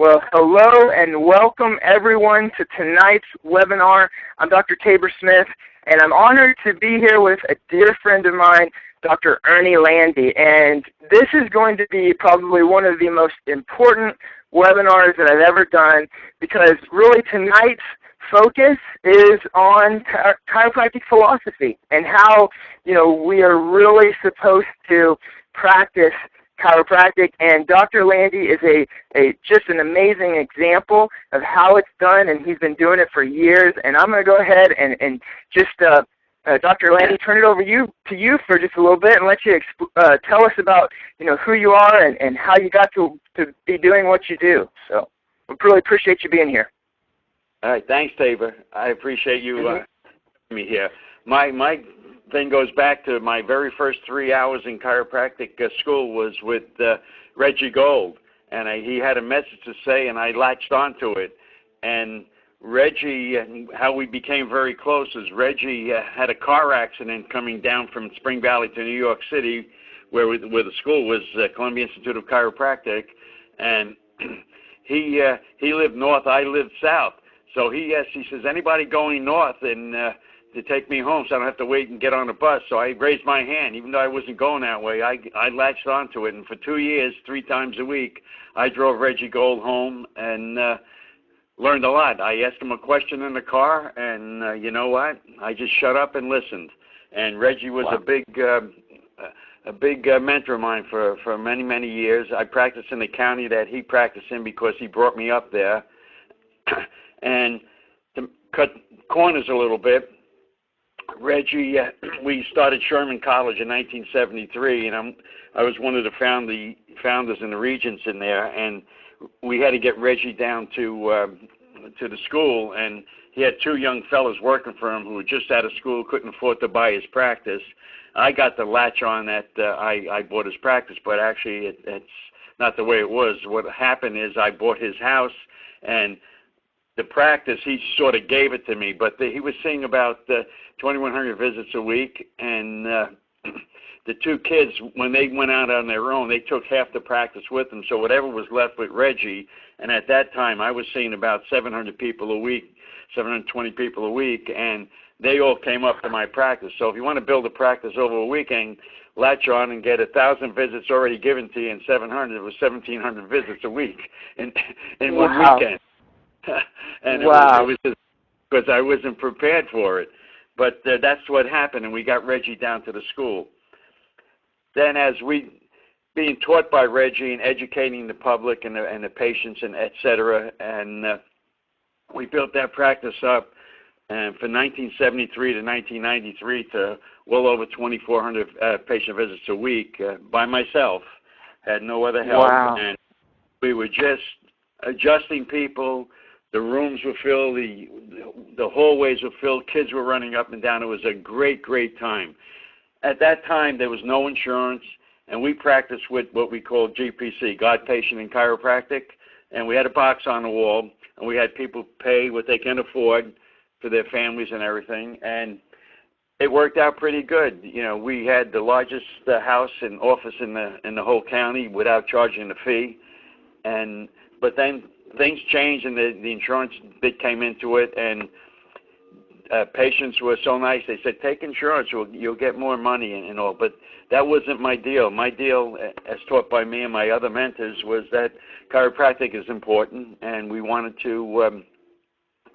Well, hello and welcome everyone to tonight's webinar. I'm Dr. Tabor Smith, and I'm honored to be here with a dear friend of mine, Dr. Ernie Landy. And this is going to be probably one of the most important webinars that I've ever done, because really tonight's focus is on chiropractic philosophy and how, we are really supposed to practice chiropractic, and Dr. Landy is just an amazing example of how it's done, and he's been doing it for years. And I'm going to go ahead and just, Dr. Landy, turn it over to you for just a little bit and let you tell us about who you are and how you got to be doing what you do. So we really appreciate you being here. All right, thanks, Tabor. I appreciate you having me here. My thing goes back to my very first 3 hours in chiropractic school was with Reggie Gold, and he had a message to say, and I latched onto it. And Reggie, how we became very close is Reggie had a car accident coming down from Spring Valley to New York City, where the school was, Columbia Institute of Chiropractic, and he lived north, I lived south. So he says, anybody going north and to take me home so I don't have to wait and get on a bus. So I raised my hand. Even though I wasn't going that way, I latched onto it. And for 2 years, 3 times a week, I drove Reggie Gold home and learned a lot. I asked him a question in the car, and you know what? I just shut up and listened. And Reggie was a big mentor of mine for many, many years. I practiced in the county that he practiced in because he brought me up there. And to cut corners a little bit, Reggie, we started Sherman College in 1973, and I was one of the founders and the regents in there, and we had to get Reggie down to the school, and he had 2 young fellows working for him who were just out of school, couldn't afford to buy his practice. I got the latch on that I bought his practice, but actually it's not the way it was. What happened is I bought his house, and the practice, he sort of gave it to me, but he was seeing about 2,100 visits a week, and the 2 kids, when they went out on their own, they took half the practice with them, so whatever was left with Reggie, and at that time I was seeing about 700 people a week, 720 people a week, and they all came up to my practice. So if you want to build a practice over a weekend, latch on and get 1,000 visits already given to you, and 700, it was 1,700 visits a week in one weekend. And it was just because I wasn't prepared for it. But that's what happened, and we got Reggie down to the school. Then as we being taught by Reggie and educating the public and the patients and et cetera, and we built that practice up, and from 1973 to 1993 to well over 2,400 patient visits a week by myself, had no other help. Wow. And we were just adjusting people. The rooms were filled, the hallways were filled, kids were running up and down. It was a great, great time. At that time, there was no insurance, and we practiced with what we called GPC, God, Patient, and Chiropractic, and we had a box on the wall, and we had people pay what they can afford for their families and everything, and it worked out pretty good. We had the largest house and office in the whole county without charging a fee, but then things changed, and the insurance bit came into it, and patients were so nice. They said, take insurance, you'll get more money and all. But that wasn't my deal. My deal, as taught by me and my other mentors, was that chiropractic is important, and we wanted to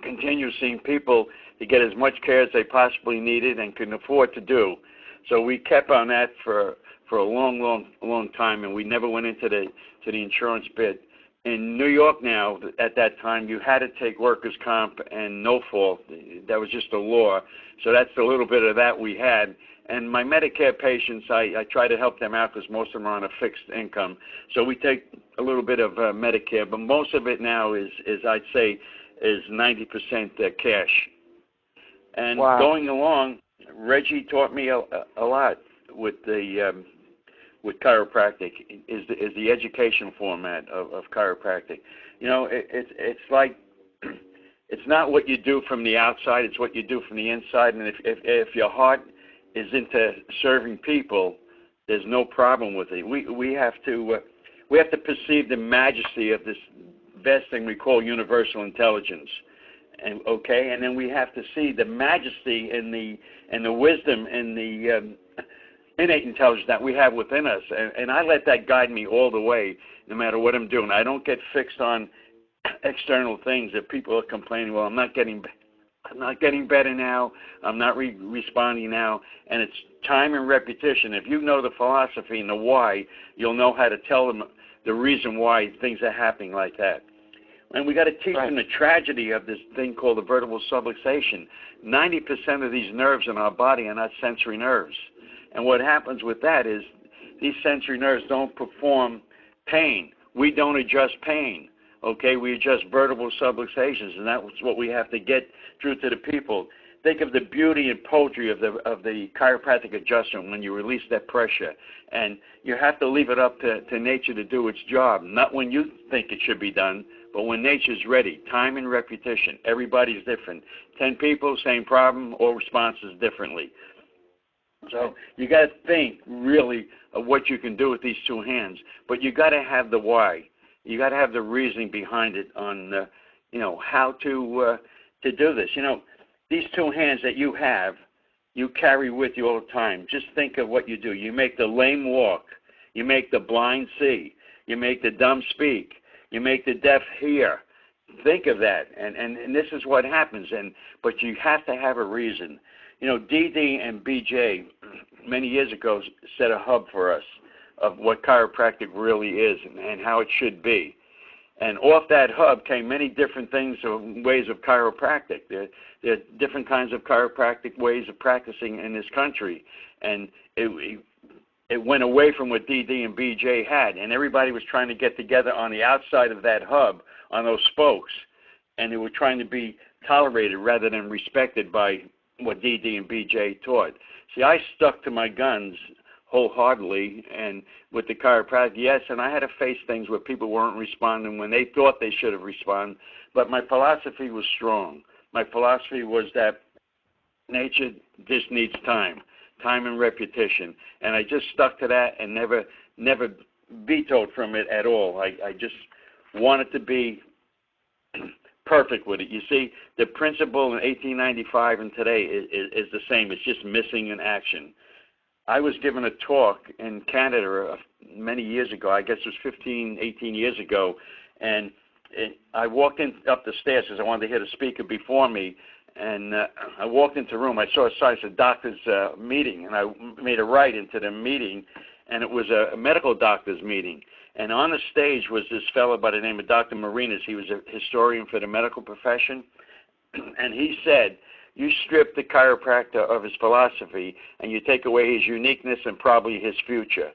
continue seeing people to get as much care as they possibly needed and could afford to do. So we kept on that for a long, long, long time, and we never went into the insurance bit. In New York now, at that time, you had to take workers' comp and no fault. That was just a law. So that's a little bit of that we had. And my Medicare patients, I try to help them out because most of them are on a fixed income. So we take a little bit of Medicare, but most of it now is I'd say, is 90% cash. And going along, Reggie taught me a lot with with chiropractic is the education format of chiropractic. It's like it's not what you do from the outside; it's what you do from the inside. And if your heart is into serving people, there's no problem with it. We have to perceive the majesty of best thing we call universal intelligence. And okay, and then we have to see the majesty and the wisdom and the innate intelligence that we have within us, and I let that guide me all the way, no matter what I'm doing. I don't get fixed on external things that people are complaining. Well, I'm not getting better now. I'm not responding now, and it's time and repetition. If you know the philosophy and the why, you'll know how to tell them the reason why things are happening like that. And we got to teach them the tragedy of this thing called the vertebral subluxation. 90% of these nerves in our body are not sensory nerves. And what happens with that is these sensory nerves don't perform pain. We don't adjust pain. Okay, we adjust vertebral subluxations, and that's what we have to get through to the people. Think of the beauty and poetry of the chiropractic adjustment when you release that pressure. And you have to leave it up to nature to do its job, not when you think it should be done, but when nature's ready. Time and repetition. Everybody's different. 10 people, same problem, all responses differently. So you got to think really of what you can do with these two hands, but you got to have the why. You got to have the reasoning behind it on, how to do this. These two hands that you have, you carry with you all the time. Just think of what you do. You make the lame walk. You make the blind see. You make the dumb speak. You make the deaf hear. Think of that, and this is what happens. But you have to have a reason. DD and BJ many years ago set a hub for us of what chiropractic really is and how it should be. And off that hub came many different things or ways of chiropractic. There are different kinds of chiropractic ways of practicing in this country. And it went away from what DD and BJ had, and everybody was trying to get together on the outside of that hub, on those spokes, and they were trying to be tolerated rather than respected by what DD and BJ taught. See, I stuck to my guns wholeheartedly, and with the chiropractic, yes, and I had to face things where people weren't responding when they thought they should have responded, but my philosophy was strong. My philosophy was that nature just needs time and repetition, and I just stuck to that and never vetoed from it at all. I just wanted to be perfect with it. You see, the principle in 1895 and today is the same. It's just missing in action. I was given a talk in Canada many years ago. I guess it was 15, 18 years ago, and I walked up the stairs because I wanted to hear the speaker before me. And I walked into the room. I saw a sign that said doctor's meeting, and I made a right into the meeting, and it was a medical doctor's meeting. And on the stage was this fellow by the name of Dr. Marinas. He was a historian for the medical profession, and he said, you strip the chiropractor of his philosophy, and you take away his uniqueness and probably his future.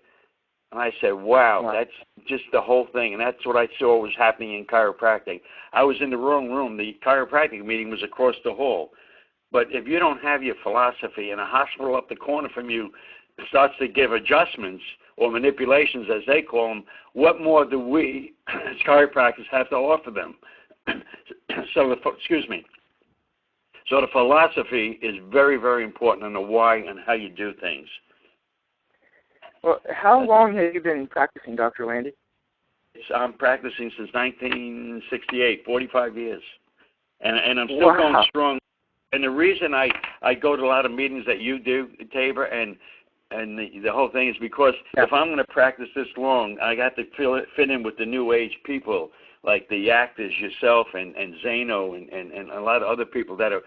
And I said, wow, that's just the whole thing. And that's what I saw was happening in chiropractic. I was in the wrong room. The chiropractic meeting was across the hall. But if you don't have your philosophy and a hospital up the corner from you starts to give adjustments or manipulations, as they call them, what more do we as chiropractors have to offer them? So the philosophy is very, very important on the why and how you do things. Well, how long have you been practicing, Dr. Landy? I'm practicing since 1968, 45 years. And I'm still going strong. And the reason I go to a lot of meetings that you do, Tabor, and the whole thing is because if I'm going to practice this long, I got to fit in with the new age people, like the actors, yourself, and Zano, and a lot of other people that are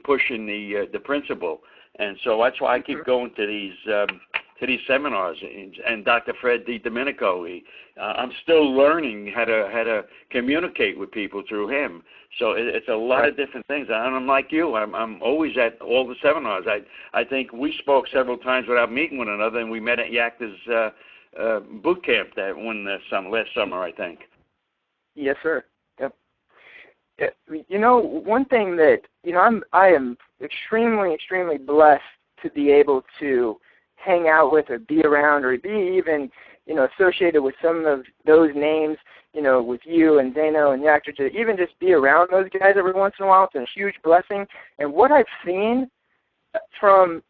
pushing the principle. And so that's why I keep going to these seminars, and Dr. Fred DiDomenico. I'm still learning how to communicate with people through him. So it's a lot of different things. And I'm like you. I'm always at all the seminars. I think we spoke several times without meeting one another, and we met at Yacta's boot camp that last summer, I think. Yes, sir. Yep. One thing that I am extremely, extremely blessed to be able to hang out with or be around or be even, associated with some of those names, with you and Zano and Yacta, to even just be around those guys every once in a while. It's a huge blessing. And what I've seen from,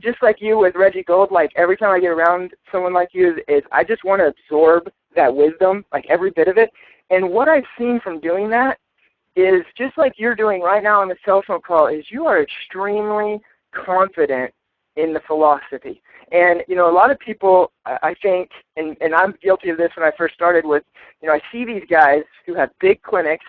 just like you with Reggie Gold, like every time I get around someone like you, is I just want to absorb that wisdom, like every bit of it. And what I've seen from doing that is just like you're doing right now on the cell phone call, is you are extremely confident in the philosophy. And, a lot of people, I think, and I'm guilty of this when I first started with, I see these guys who have big clinics,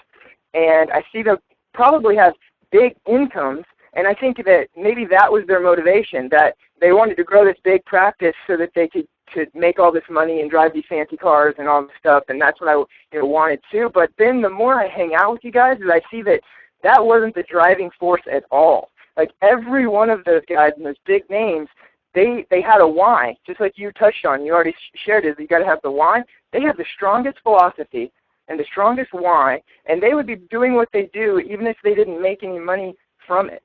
and I see them probably have big incomes, and I think that maybe that was their motivation, that they wanted to grow this big practice so that they could make all this money and drive these fancy cars and all this stuff, and that's what I wanted to. But then the more I hang out with you guys, is I see that that wasn't the driving force at all. Like every one of those guys and those big names, they had a why, just like you touched on. You already shared it. You got to have the why. They have the strongest philosophy and the strongest why, and they would be doing what they do even if they didn't make any money from it.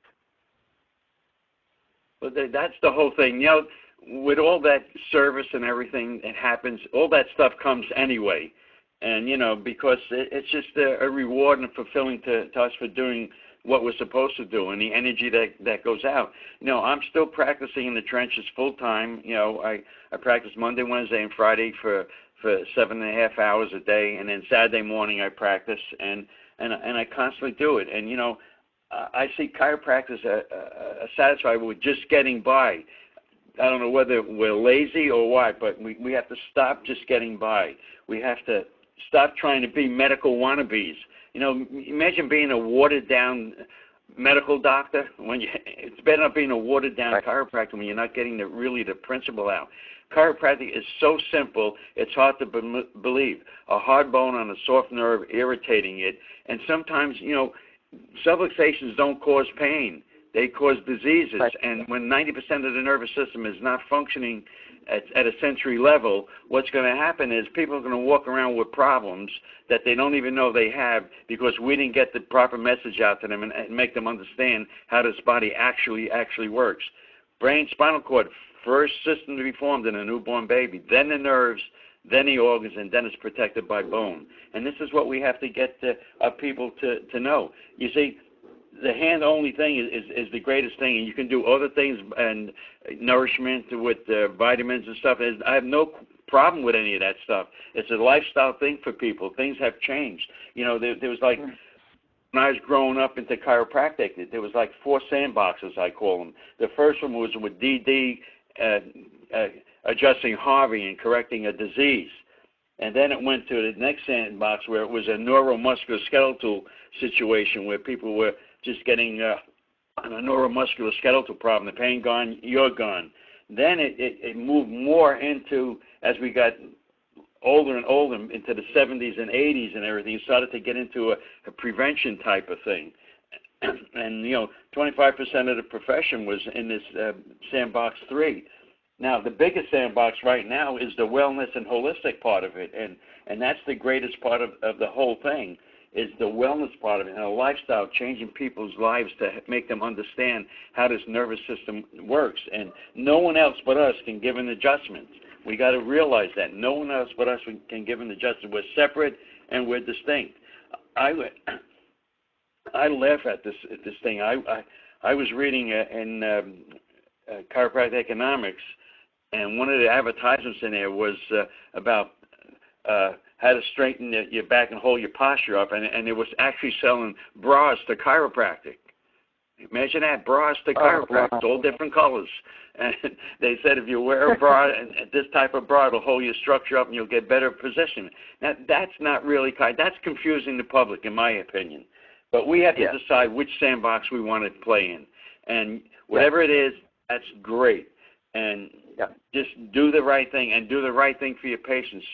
Well, that's the whole thing. With all that service and everything that happens, all that stuff comes anyway. And, because it's just a reward and fulfilling to us for doing what we're supposed to do and the energy that goes out. I'm still practicing in the trenches full time. I practice Monday, Wednesday, and Friday for 7.5 hours a day, and then Saturday morning I practice, and I constantly do it. And, I see chiropractors are satisfied with just getting by. I don't know whether we're lazy or what, but we have to stop just getting by. We have to stop trying to be medical wannabes. Imagine being a watered-down medical doctor. It's better not being a watered-down chiropractor when you're not getting the principle out. Chiropractic is so simple, it's hard to believe. A hard bone on a soft nerve irritating it, and sometimes, subluxations don't cause pain. They cause diseases, and when 90% of the nervous system is not functioning at a sensory level, what's going to happen is people are going to walk around with problems that they don't even know they have because we didn't get the proper message out to them and make them understand how this body actually works. Brain, spinal cord, first system to be formed in a newborn baby, then the nerves, then the organs, and then it's protected by bone. And this is what we have to get people to know. You see, the hand-only thing is the greatest thing, and you can do other things and nourishment with vitamins and stuff. I have no problem with any of that stuff. It's a lifestyle thing for people. Things have changed. There was like, when I was growing up into chiropractic, there was like 4 sandboxes, I call them. The first one was with DD, adjusting Harvey and correcting a disease. And then it went to the next sandbox where it was a neuromusculoskeletal situation where people were just getting a neuromuscular skeletal problem. The pain gone, you're gone. Then it moved more into, as we got older and older, into the 70s and 80s and everything, it started to get into a prevention type of thing. And, 25% of the profession was in this sandbox 3. Now, the biggest sandbox right now is the wellness and holistic part of it, and that's the greatest part of the whole thing, is the wellness part of it, and a lifestyle, changing people's lives to make them understand how this nervous system works. And no one else but us can give an adjustment. We got to realize that. No one else but us can give an adjustment. We're separate and we're distinct. I laugh at this thing. I was reading in Chiropractic Economics, and one of the advertisements in there was about how to straighten your back and hold your posture up, and it was actually selling bras to chiropractic. Imagine that, bras to chiropractic, all different colors. And they said if you wear a bra, and this type of bra, it'll hold your structure up and you'll get better position. Now, that's not really that's confusing the public, in my opinion. But we have to decide which sandbox we want to play in. And whatever it is, that's great. And just do the right thing, and do the right thing for your patients.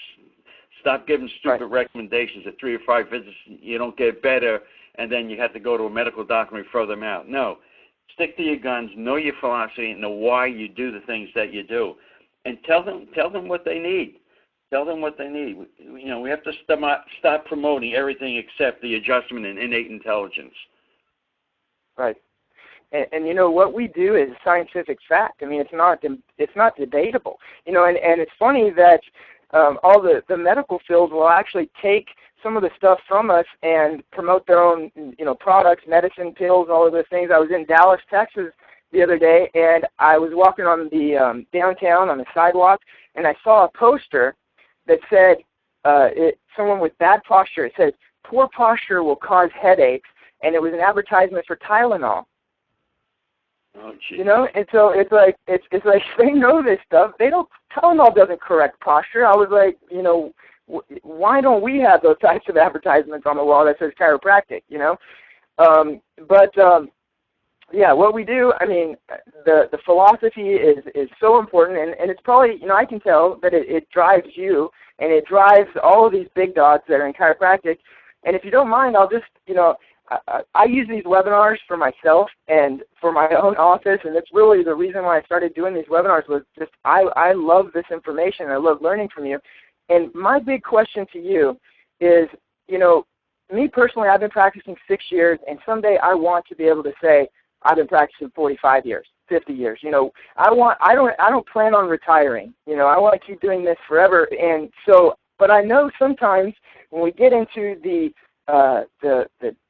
Stop giving stupid recommendations at 3 or 5 visits. You don't get better, and then you have to go to a medical doctor and refer them out. No. Stick to your guns. Know your philosophy and know why you do the things that you do. And tell them what they need. Tell them what they need. We have to stop promoting everything except the adjustment and innate intelligence. Right. And what we do is scientific fact. I mean, it's not debatable. And it's funny that all the medical field will actually take some of the stuff from us and promote their own, products, medicine, pills, all of those things. I was in Dallas, Texas the other day, and I was walking on the downtown on the sidewalk, and I saw a poster that said, someone with bad posture, it says, poor posture will cause headaches, and it was an advertisement for Tylenol. Oh, geez. You know, and so it's like they know this stuff. Tylenol doesn't correct posture. I was like, you know, why don't we have those types of advertisements on the wall that says chiropractic? You know, yeah, what we do, I mean, the philosophy is so important, and it's probably, you know, I can tell that it drives you, and it drives all of these big dogs that are in chiropractic. And if you don't mind, I'll just, you know, I use these webinars for myself and for my own office, and it's really the reason why I started doing these webinars was just I love this information. I love learning from you. And my big question to you is, you know, me personally, I've been practicing 6 years, and someday I want to be able to say I've been practicing 45 years, 50 years. You know, I don't plan on retiring. You know, I want to keep doing this forever. And so, but I know sometimes when we get into the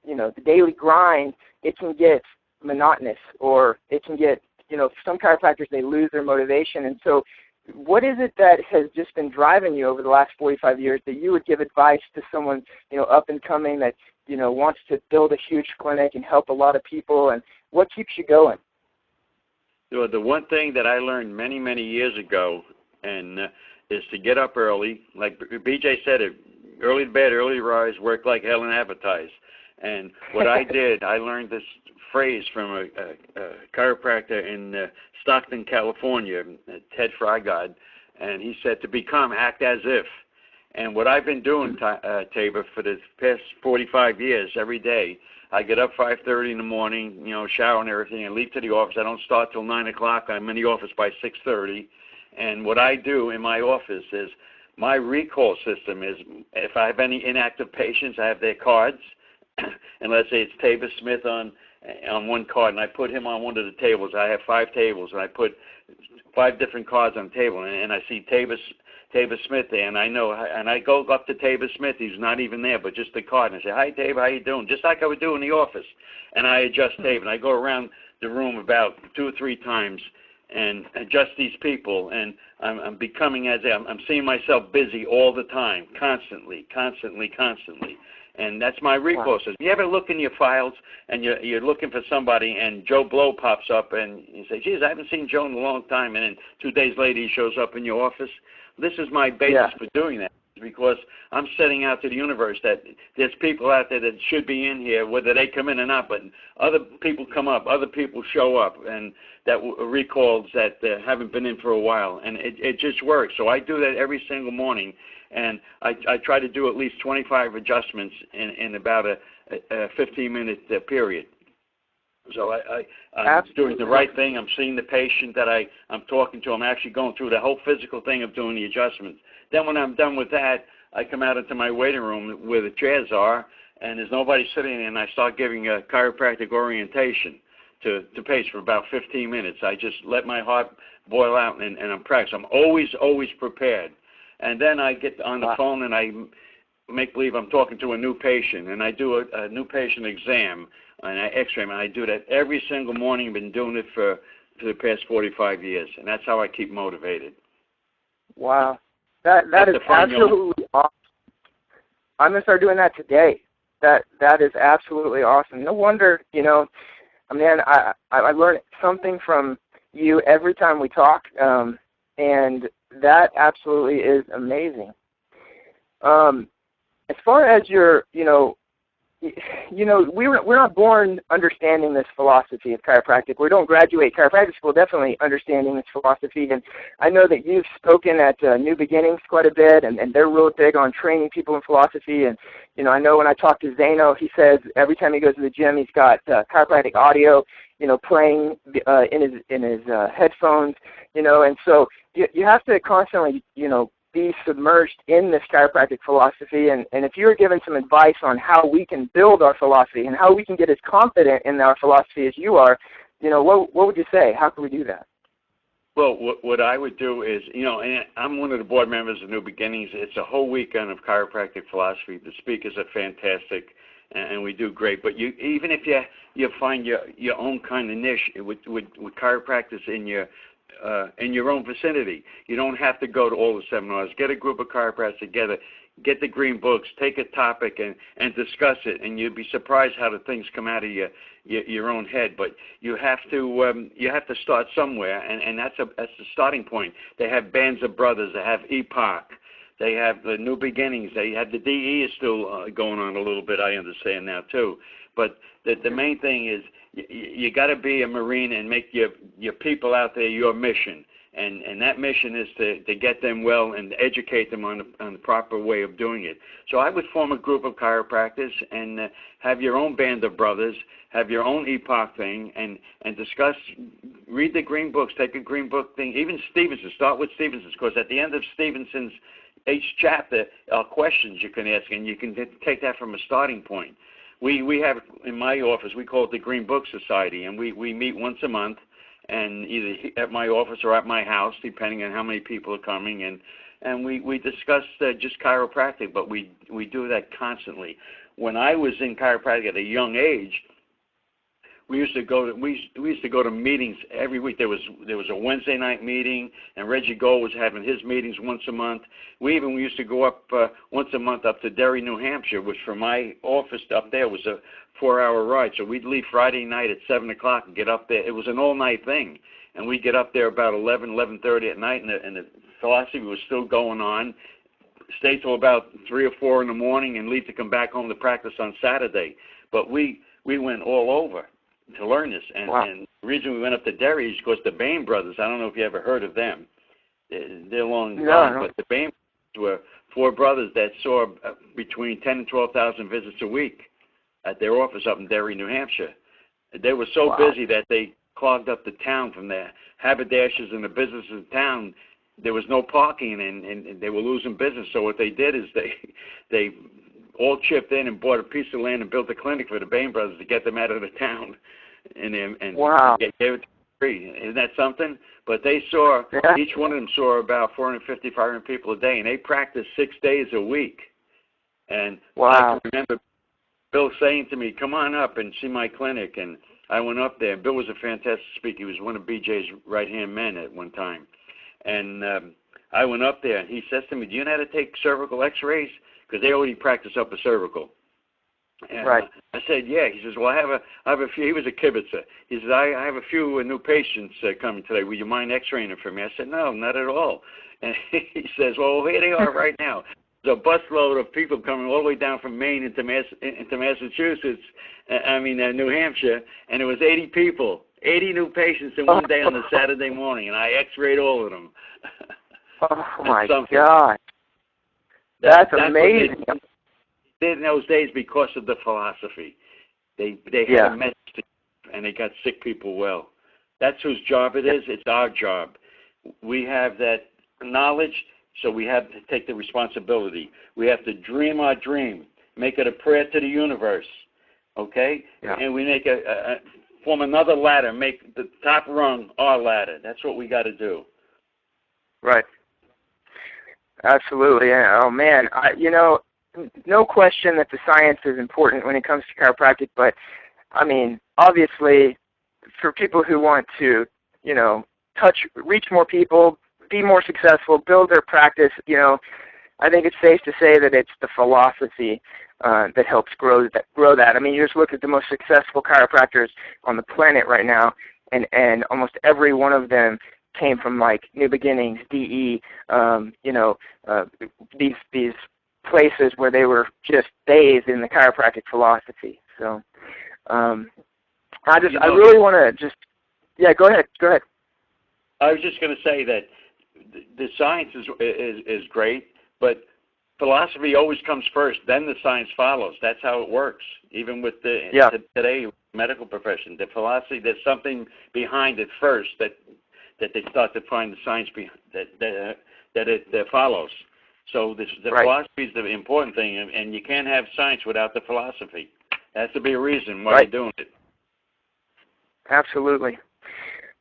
you know, the daily grind, it can get monotonous, or it can get, you know, some chiropractors, they lose their motivation. And so what is it that has just been driving you over the last 45 years that you would give advice to someone, you know, up and coming that, you know, wants to build a huge clinic and help a lot of people, and what keeps you going? So the one thing that I learned many, many years ago, and is to get up early. Like BJ said, it early to bed, early to rise, work like hell and advertise. And what I did, I learned this phrase from a chiropractor in Stockton, California, Ted Frygod, and he said, to become, act as if. And what I've been doing, Tabor, for the past 45 years, every day, I get up 5:30 in the morning, you know, shower and everything, and leave to the office. I don't start till 9 o'clock. I'm in the office by 6:30. And what I do in my office is my recall system is, if I have any inactive patients, I have their cards. And let's say it's Tabor Smith on one card, and I put him on one of the tables. I have 5 tables, and I put 5 different cards on the table, and I see Tabor Smith there, and I know, and I go up to Tabor Smith. He's not even there, but just the card, and I say, "Hi, Tabor, how you doing?" Just like I would do in the office, and I adjust Tabor, and I go around the room about 2 or 3 times and adjust these people, and I'm becoming as I'm seeing myself busy all the time, constantly. And that's my recall system. You ever look in your files and you're looking for somebody, and Joe Blow pops up, and you say, "Geez, I haven't seen Joe in a long time," and then 2 days later he shows up in your office? This is my basis for doing that, because I'm setting out to the universe that there's people out there that should be in here, whether they come in or not, but other people come up, other people show up, and that recalls that haven't been in for a while, and it just works. So I do that every single morning. And I try to do at least 25 adjustments in about a 15-minute period. So I'm doing the right thing. I'm seeing the patient that I'm talking to. I'm actually going through the whole physical thing of doing the adjustments. Then when I'm done with that, I come out into my waiting room where the chairs are, and there's nobody sitting in, and I start giving a chiropractic orientation to patients for about 15 minutes. I just let my heart boil out, and I'm practicing. I'm always prepared. And then I get on the phone and I make believe I'm talking to a new patient, and I do a new patient exam, and I x-ray him, and I do that every single morning. I've been doing it for the past 45 years, and that's how I keep motivated. Wow. That is absolutely awesome. I'm going to start doing that today. That is absolutely awesome. No wonder, you know, man, I learn something from you every time we talk, and that absolutely is amazing. As far as your, we're not born understanding this philosophy of chiropractic. We don't graduate chiropractic school definitely understanding this philosophy. And I know that you've spoken at New Beginnings quite a bit, and they're real big on training people in philosophy. And, I know when I talk to Zeno, he says every time he goes to the gym, he's got chiropractic audio, playing in his headphones, and so you have to constantly, be submerged in this chiropractic philosophy. And if you were given some advice on how we can build our philosophy and how we can get as confident in our philosophy as you are, what would you say? How can we do that? Well, what I would do is, and I'm one of the board members of New Beginnings. It's a whole weekend of chiropractic philosophy. The speakers are fantastic, and we do great. But even if you find your own kind of niche with chiropractors in your own vicinity, you don't have to go to all the seminars. Get a group of chiropractors together. Get the green books, take a topic and discuss it, and you'd be surprised how the things come out of your own head. But you have to start somewhere, and that's the starting point. They have Bands of Brothers, they have Epoch, they have the New Beginnings, they have the DE is still going on a little bit. I understand now too. But the main thing is you got to be a Marine and make your people out there your mission. And that mission is to get them well and educate them on the proper way of doing it. So I would form a group of chiropractors and have your own Band of Brothers, have your own Epoch thing, and discuss, read the green books, take a green book thing, even Stevenson, start with Stevenson's, because at the end of Stevenson's, each chapter are questions you can ask, and you can take that from a starting point. We have, in my office, we call it the Green Book Society, and we meet once a month, and either at my office or at my house, depending on how many people are coming, and we discuss just chiropractic, but we do that constantly. When I was in chiropractic at a young age, we used to go to meetings every week. There was a Wednesday night meeting, and Reggie Gold was having his meetings once a month. We used to go up once a month up to Derry, New Hampshire, which from my office up there was a 4-hour ride. So we'd leave Friday night at 7 o'clock and get up there. It was an all-night thing, and we'd get up there about 11:30 at night, and the philosophy was still going on. Stay till about 3 or 4 in the morning and leave to come back home to practice on Saturday. But we went all over to learn this, and, wow. And the reason we went up to Derry is because the Bain brothers, I don't know if you ever heard of them. They're long gone, but the Bain brothers were 4 brothers that saw between 10 and 12,000 visits a week at their office up in Derry, New Hampshire. They were so busy that they clogged up the town from their haberdashers and the businesses in town. There was no parking, and they were losing business. So what they did is they all chipped in and bought a piece of land and built a clinic for the Bain brothers to get them out of the town. And gave it to free. Isn't that something? But they saw, each one of them saw about 450, 500 people a day, and they practiced 6 days a week. And I can remember Bill saying to me, come on up and see my clinic. And I went up there. Bill was a fantastic speaker. He was one of BJ's right-hand men at one time. And I went up there, and he says to me, do you know how to take cervical x-rays? Because they already practice up a cervical. And I said, yeah. He says, well, I have a few. He was a kibitzer. He says, I have a few new patients coming today. Would you mind x-raying them for me? I said, no, not at all. And he says, well, here they are right now. There's a busload of people coming all the way down from Maine into Massachusetts, New Hampshire, and it was 80 people, 80 new patients in one day on a Saturday morning, and I x-rayed all of them. Oh, my God. That's amazing. They did in those days because of the philosophy. They had a message, and they got sick people well. That's whose job it is. It's our job. We have that knowledge, so we have to take the responsibility. We have to dream our dream, make it a prayer to the universe, okay? Yeah. And we make form another ladder, make the top rung our ladder. That's what we got to do. Right. Absolutely. Oh, man. No question that the science is important when it comes to chiropractic, but, obviously, for people who want to, reach more people, be more successful, build their practice, I think it's safe to say that it's the philosophy that helps grow that. You just look at the most successful chiropractors on the planet right now, and almost every one of them came from New Beginnings, DE, these places where they were just bathed in the chiropractic philosophy. So, I really want to go ahead. I was just going to say that the science is great, but philosophy always comes first, then the science follows. That's how it works, even with today medical profession. The philosophy, there's something behind it first that they start to find the science that it follows. So the philosophy is the important thing, and you can't have science without the philosophy. There has to be a reason why you're doing it. Absolutely.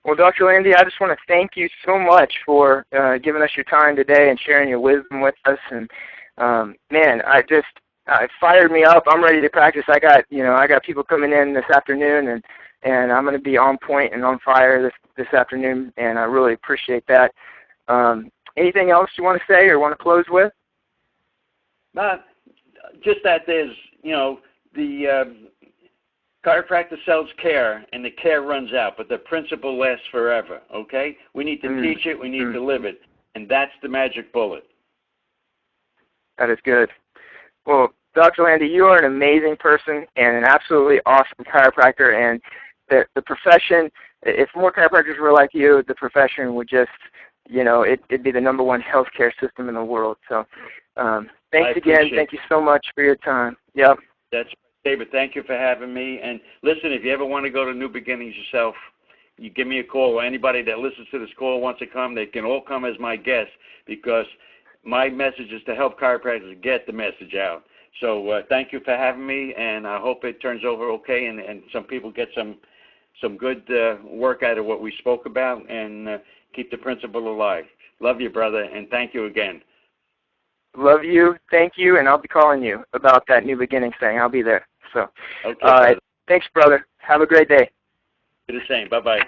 Well, Dr. Landy, I just want to thank you so much for giving us your time today and sharing your wisdom with us. And man, it fired me up. I'm ready to practice. I got people coming in this afternoon, and I'm going to be on point and on fire this afternoon. And I really appreciate that. Anything else you want to say or want to close with? Just that there's, the chiropractor sells care, and the care runs out, but the principle lasts forever, okay? We need to teach it, we need to live it, and that's the magic bullet. That is good. Well, Dr. Landy, you are an amazing person and an absolutely awesome chiropractor, and the profession, if more chiropractors were like you, the profession would just, it'd be the #1 healthcare system in the world. So thanks again. Thank you so much for your time. Yep. That's David, thank you for having me. And listen, if you ever want to go to New Beginnings yourself, you give me a call, or anybody that listens to this call wants to come, they can all come as my guests, because my message is to help chiropractors get the message out. So thank you for having me, and I hope it turns over okay, and some people get some good work out of what we spoke about, and keep the principle alive. Love you, brother, and thank you again. Love you, thank you, and I'll be calling you about that New Beginnings thing. I'll be there. So, okay, thanks, brother. Have a great day. Do the same. Bye-bye.